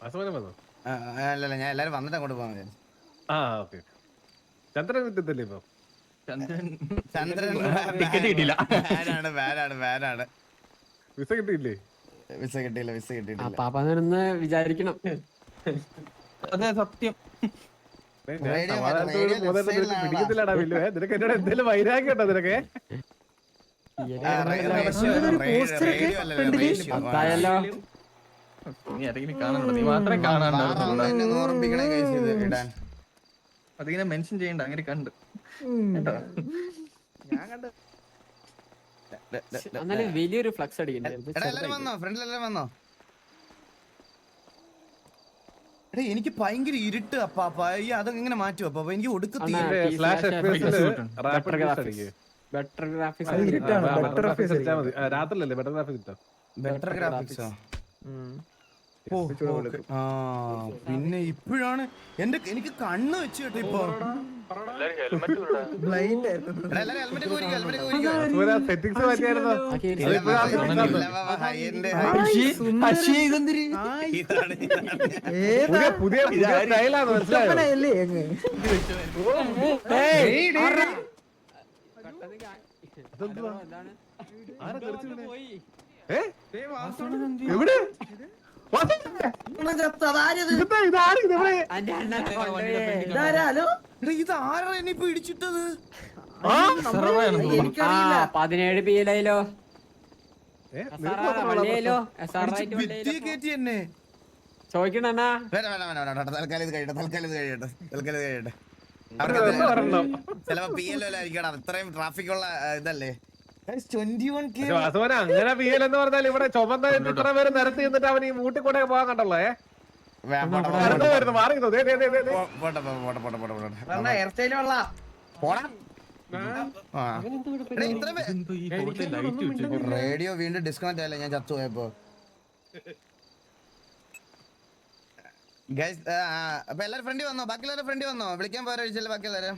വാസവനം വന്നോ? അല്ലല്ല, ഞാൻ എല്ലാരും വന്നിട്ട് അങ്ങോട്ട് പോകാൻ വിചാരിച്ചു. ആ ഓക്കെ. ചന്ദ്രൻ വിറ്റത്തല്ലേ ഇപ്പൊ? ചന്ദ്രൻ ടിക്കറ്റ് കിട്ടിയില്ല. ബാനാണ്. വിസ കിട്ടിയില്ലേ? വിസ കിട്ടിയില്ല. പാപ്പാന്ന് വിചാരിക്കണം. അതെ സത്യം. പിടിക്കത്തില്ലാടാ വില്ലു. നിനക്ക് എന്നോട് എന്തെങ്കിലും വൈരാഗ്യം ഉണ്ടോ നിനക്ക്? അതായല്ലോ നീ ആരെങ്കിലും കാണാനുണ്ടോ? നീ മാത്രമേ കാണാനുണ്ടായിരുന്നുള്ളൂ. അതിങ്ങനെ മെൻഷൻ ചെയ്യണ്ട. അങ്ങനെ കണ്ട് ഞാൻ കണ്ട്. എന്നാലും വലിയൊരു ഫ്ലക്സ് അടിക്കണ്ടേ? എല്ലാരും വന്നോ? ഫ്രണ്ടിലെല്ലാം വന്നോ? എടാ എനിക്ക് ഭയങ്കര ഇരുട്ട് അപ്പാ. അതെങ്ങനെ മാറ്റും അപ്പാ? എനിക്ക് ഒടുക്കത്തില്ല. Better graphics. രാത്രിയല്ലേ ബെറ്റർ ഗ്രാഫിക്സ് കിട്ടാം. ബെറ്റർ ഗ്രാഫിക്സോ? പിന്നെ ഇപ്പോഴാണ് എനിക്ക് കണ്ണ് വെച്ച് കേട്ടോ ഇപ്പൊ. പുതിയ സ്റ്റൈലാണ് മനസ്സിലായോ? എവിടെ ഇതാരാ ഇനിയിപ്പോ ഇടിച്ചിട്ടത്? 17 പിയിലോ കയറ്റി എന്നെ ചോദിക്കണ. തൽക്കാലം ഇത് കഴിയട്ടെ. ചിലപ്പോ PLO ആയിരിക്കണം. ഇത്രയും ട്രാഫിക് ഉള്ള ഇതല്ലേ. 21K. അങ്ങനെ PL എന്ന് പറഞ്ഞാൽ ഇവിടെ ചുമന്ന ഇത്ര പേര് നിരത്തി നിന്നിട്ട് അവൻ ഈ മൂട്ടി കൂടെ പോകാൻ കണ്ടല്ലോ. റേഡിയോ വീണ്ടും ഡിസ്കണക്ട് ആയല്ലേ ഞാൻ ചത്തുപോയപ്പോ. അപ്പൊ എല്ലാരും ഫ്രണ്ടി വന്നോ? ബാക്കി എല്ലാവരും ഫ്രണ്ടി വന്നോ? വിളിക്കാൻ പോരാ ബാക്കി എല്ലാവരും.